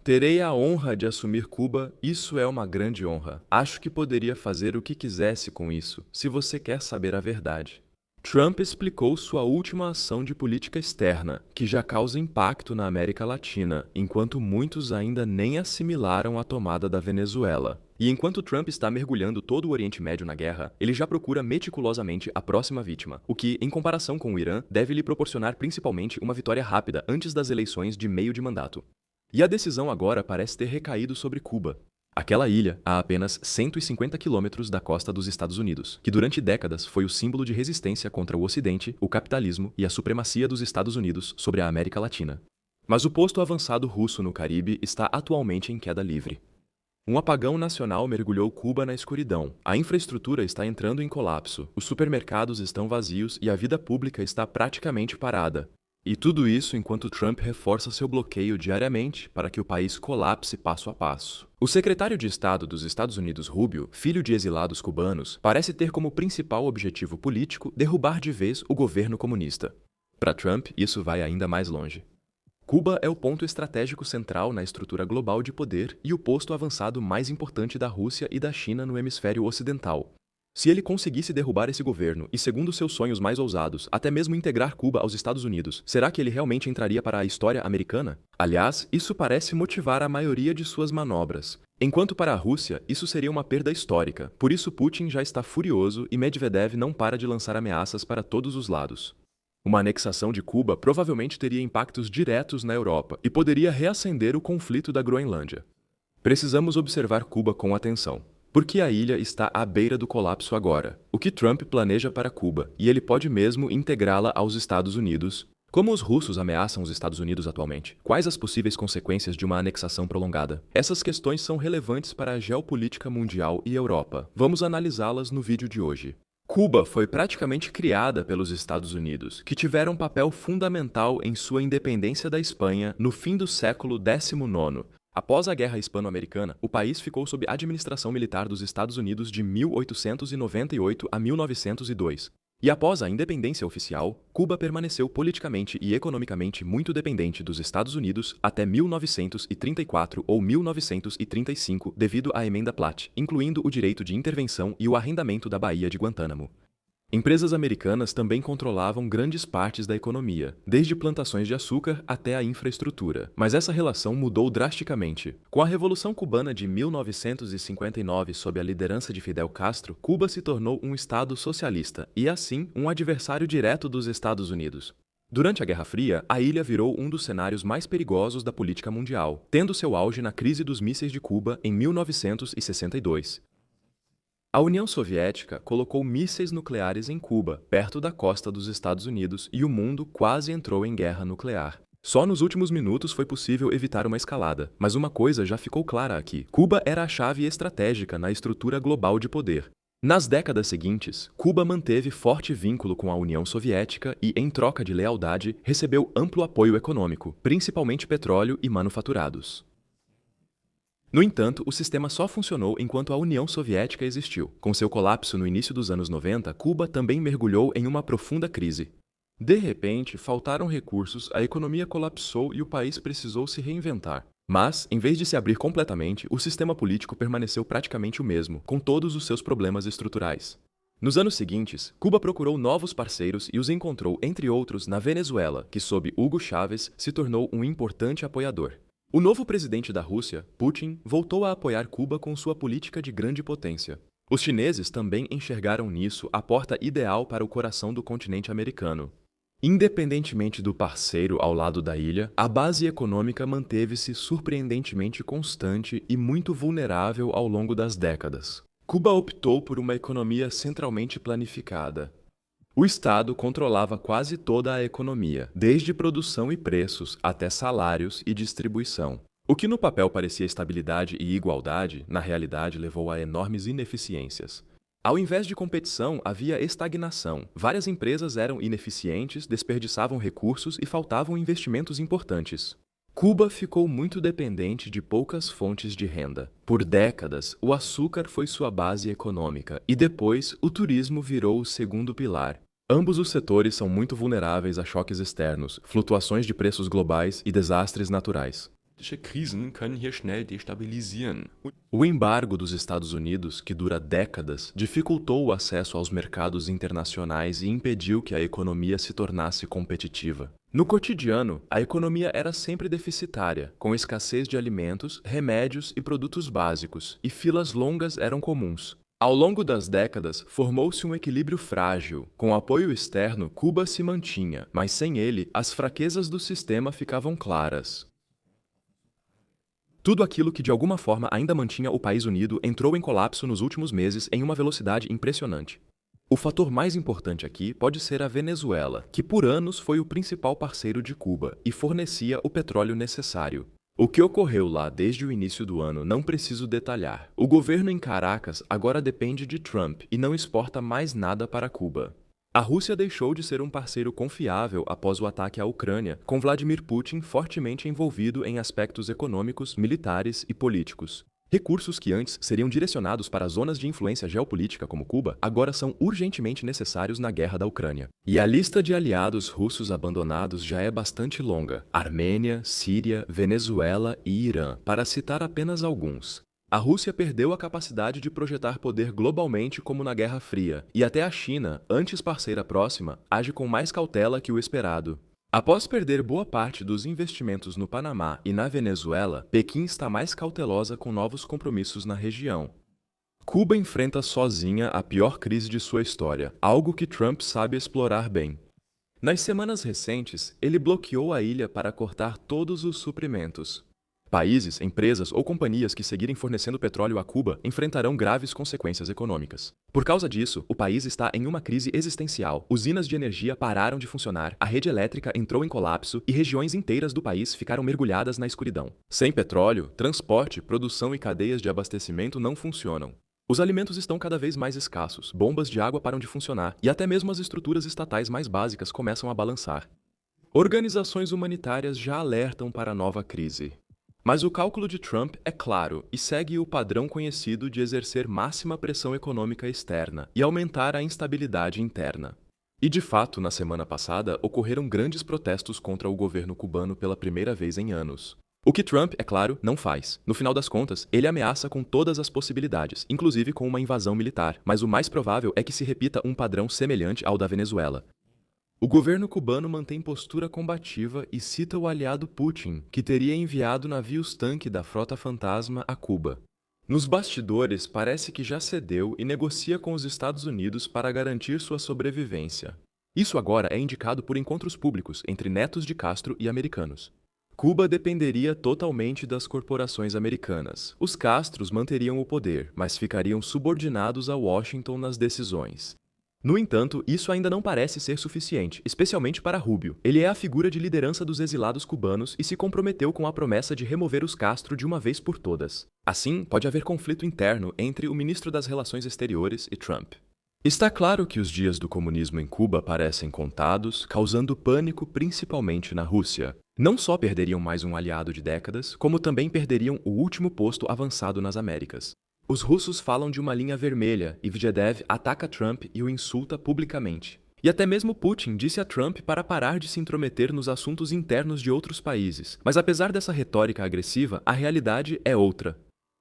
Terei a honra de assumir Cuba, isso é uma grande honra. Acho que poderia fazer o que quisesse com isso, se você quer saber a verdade. Trump explicou sua última ação de política externa, que já causa impacto na América Latina, enquanto muitos ainda nem assimilaram a tomada da Venezuela. E enquanto Trump está mergulhando todo o Oriente Médio na guerra, ele já procura meticulosamente a próxima vítima, o que, em comparação com o Irã, deve lhe proporcionar principalmente uma vitória rápida antes das eleições de meio de mandato. E a decisão agora parece ter recaído sobre Cuba. Aquela ilha, a apenas 150 quilômetros da costa dos Estados Unidos, que durante décadas foi o símbolo de resistência contra o Ocidente, o capitalismo e a supremacia dos Estados Unidos sobre a América Latina. Mas o posto avançado russo no Caribe está atualmente em queda livre. Um apagão nacional mergulhou Cuba na escuridão. A infraestrutura está entrando em colapso, os supermercados estão vazios e a vida pública está praticamente parada. E tudo isso enquanto Trump reforça seu bloqueio diariamente para que o país colapse passo a passo. O secretário de Estado dos Estados Unidos, Rubio, filho de exilados cubanos, parece ter como principal objetivo político derrubar de vez o governo comunista. Para Trump, isso vai ainda mais longe. Cuba é o ponto estratégico central na estrutura global de poder e o posto avançado mais importante da Rússia e da China no hemisfério ocidental. Se ele conseguisse derrubar esse governo e, segundo seus sonhos mais ousados, até mesmo integrar Cuba aos Estados Unidos, será que ele realmente entraria para a história americana? Aliás, isso parece motivar a maioria de suas manobras. Enquanto para a Rússia, isso seria uma perda histórica. Por isso Putin já está furioso e Medvedev não para de lançar ameaças para todos os lados. Uma anexação de Cuba provavelmente teria impactos diretos na Europa e poderia reacender o conflito da Groenlândia. Precisamos observar Cuba com atenção. Porque a ilha está à beira do colapso agora. O que Trump planeja para Cuba, e ele pode mesmo integrá-la aos Estados Unidos. Como os russos ameaçam os Estados Unidos atualmente? Quais as possíveis consequências de uma anexação prolongada? Essas questões são relevantes para a geopolítica mundial e Europa. Vamos analisá-las no vídeo de hoje. Cuba foi praticamente criada pelos Estados Unidos, que tiveram um papel fundamental em sua independência da Espanha no fim do século XIX. Após a Guerra Hispano-Americana, o país ficou sob administração militar dos Estados Unidos de 1898 a 1902. E após a independência oficial, Cuba permaneceu politicamente e economicamente muito dependente dos Estados Unidos até 1934 ou 1935 devido à Emenda Platt, incluindo o direito de intervenção e o arrendamento da Baía de Guantánamo. Empresas americanas também controlavam grandes partes da economia, desde plantações de açúcar até a infraestrutura. Mas essa relação mudou drasticamente. Com a Revolução Cubana de 1959, sob a liderança de Fidel Castro, Cuba se tornou um estado socialista e, assim, um adversário direto dos Estados Unidos. Durante a Guerra Fria, a ilha virou um dos cenários mais perigosos da política mundial, tendo seu auge na crise dos mísseis de Cuba em 1962. A União Soviética colocou mísseis nucleares em Cuba, perto da costa dos Estados Unidos, e o mundo quase entrou em guerra nuclear. Só nos últimos minutos foi possível evitar uma escalada, mas uma coisa já ficou clara aqui: Cuba era a chave estratégica na estrutura global de poder. Nas décadas seguintes, Cuba manteve forte vínculo com a União Soviética e, em troca de lealdade, recebeu amplo apoio econômico, principalmente petróleo e manufaturados. No entanto, o sistema só funcionou enquanto a União Soviética existiu. Com seu colapso no início dos anos 90, Cuba também mergulhou em uma profunda crise. De repente, faltaram recursos, a economia colapsou e o país precisou se reinventar. Mas, em vez de se abrir completamente, o sistema político permaneceu praticamente o mesmo, com todos os seus problemas estruturais. Nos anos seguintes, Cuba procurou novos parceiros e os encontrou, entre outros, na Venezuela, que sob Hugo Chávez se tornou um importante apoiador. O novo presidente da Rússia, Putin, voltou a apoiar Cuba com sua política de grande potência. Os chineses também enxergaram nisso a porta ideal para o coração do continente americano. Independentemente do parceiro ao lado da ilha, a base econômica manteve-se surpreendentemente constante e muito vulnerável ao longo das décadas. Cuba optou por uma economia centralmente planificada. O Estado controlava quase toda a economia, desde produção e preços até salários e distribuição. O que no papel parecia estabilidade e igualdade, na realidade levou a enormes ineficiências. Ao invés de competição, havia estagnação. Várias empresas eram ineficientes, desperdiçavam recursos e faltavam investimentos importantes. Cuba ficou muito dependente de poucas fontes de renda. Por décadas, o açúcar foi sua base econômica e depois o turismo virou o segundo pilar. Ambos os setores são muito vulneráveis a choques externos, flutuações de preços globais e desastres naturais. Krisen können hier schnell destabilisieren. O embargo dos Estados Unidos, que dura décadas, dificultou o acesso aos mercados internacionais e impediu que a economia se tornasse competitiva. No cotidiano, a economia era sempre deficitária, com escassez de alimentos, remédios e produtos básicos, e filas longas eram comuns. Ao longo das décadas, formou-se um equilíbrio frágil. Com apoio externo, Cuba se mantinha, mas sem ele, as fraquezas do sistema ficavam claras. Tudo aquilo que de alguma forma ainda mantinha o país unido entrou em colapso nos últimos meses em uma velocidade impressionante. O fator mais importante aqui pode ser a Venezuela, que por anos foi o principal parceiro de Cuba e fornecia o petróleo necessário. O que ocorreu lá desde o início do ano não preciso detalhar. O governo em Caracas agora depende de Trump e não exporta mais nada para Cuba. A Rússia deixou de ser um parceiro confiável após o ataque à Ucrânia, com Vladimir Putin fortemente envolvido em aspectos econômicos, militares e políticos. Recursos que antes seriam direcionados para zonas de influência geopolítica como Cuba, agora são urgentemente necessários na guerra da Ucrânia. E a lista de aliados russos abandonados já é bastante longa: Armênia, Síria, Venezuela e Irã, para citar apenas alguns. A Rússia perdeu a capacidade de projetar poder globalmente como na Guerra Fria, e até a China, antes parceira próxima, age com mais cautela que o esperado. Após perder boa parte dos investimentos no Panamá e na Venezuela, Pequim está mais cautelosa com novos compromissos na região. Cuba enfrenta sozinha a pior crise de sua história, algo que Trump sabe explorar bem. Nas semanas recentes, ele bloqueou a ilha para cortar todos os suprimentos. Países, empresas ou companhias que seguirem fornecendo petróleo a Cuba enfrentarão graves consequências econômicas. Por causa disso, o país está em uma crise existencial. Usinas de energia pararam de funcionar, a rede elétrica entrou em colapso e regiões inteiras do país ficaram mergulhadas na escuridão. Sem petróleo, transporte, produção e cadeias de abastecimento não funcionam. Os alimentos estão cada vez mais escassos, bombas de água param de funcionar e até mesmo as estruturas estatais mais básicas começam a balançar. Organizações humanitárias já alertam para a nova crise. Mas o cálculo de Trump é claro e segue o padrão conhecido de exercer máxima pressão econômica externa e aumentar a instabilidade interna. E de fato, na semana passada, ocorreram grandes protestos contra o governo cubano pela primeira vez em anos. O que Trump, é claro, não faz. No final das contas, ele ameaça com todas as possibilidades, inclusive com uma invasão militar, mas o mais provável é que se repita um padrão semelhante ao da Venezuela. O governo cubano mantém postura combativa e cita o aliado Putin, que teria enviado navios-tanque da Frota Fantasma a Cuba. Nos bastidores, parece que já cedeu e negocia com os Estados Unidos para garantir sua sobrevivência. Isso agora é indicado por encontros públicos entre netos de Castro e americanos. Cuba dependeria totalmente das corporações americanas. Os Castros manteriam o poder, mas ficariam subordinados a Washington nas decisões. No entanto, isso ainda não parece ser suficiente, especialmente para Rubio. Ele é a figura de liderança dos exilados cubanos e se comprometeu com a promessa de remover os Castro de uma vez por todas. Assim, pode haver conflito interno entre o ministro das Relações Exteriores e Trump. Está claro que os dias do comunismo em Cuba parecem contados, causando pânico principalmente na Rússia. Não só perderiam mais um aliado de décadas, como também perderiam o último posto avançado nas Américas. Os russos falam de uma linha vermelha e Medvedev ataca Trump e o insulta publicamente. E até mesmo Putin disse a Trump para parar de se intrometer nos assuntos internos de outros países. Mas apesar dessa retórica agressiva, a realidade é outra.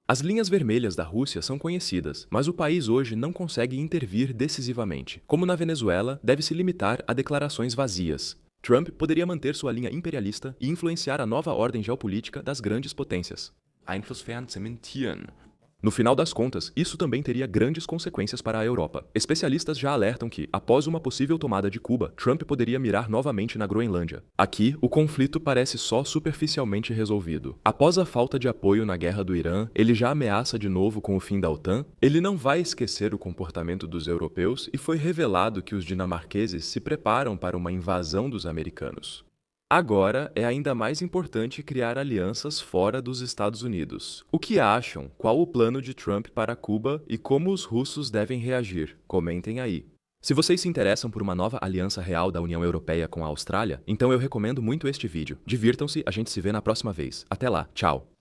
As linhas vermelhas da Rússia são conhecidas, mas o país hoje não consegue intervir decisivamente. Como na Venezuela, deve se limitar a declarações vazias. Trump poderia manter sua linha imperialista e influenciar a nova ordem geopolítica das grandes potências. Einflusssphären zementieren. No final das contas, isso também teria grandes consequências para a Europa. Especialistas já alertam que, após uma possível tomada de Cuba, Trump poderia mirar novamente na Groenlândia. Aqui, o conflito parece só superficialmente resolvido. Após a falta de apoio na guerra do Irã, ele já ameaça de novo com o fim da OTAN. Ele não vai esquecer o comportamento dos europeus e foi revelado que os dinamarqueses se preparam para uma invasão dos americanos. Agora, é ainda mais importante criar alianças fora dos Estados Unidos. O que acham? Qual o plano de Trump para Cuba e como os russos devem reagir? Comentem aí. Se vocês se interessam por uma nova aliança real da União Europeia com a Austrália, então eu recomendo muito este vídeo. Divirtam-se, a gente se vê na próxima vez. Até lá, tchau!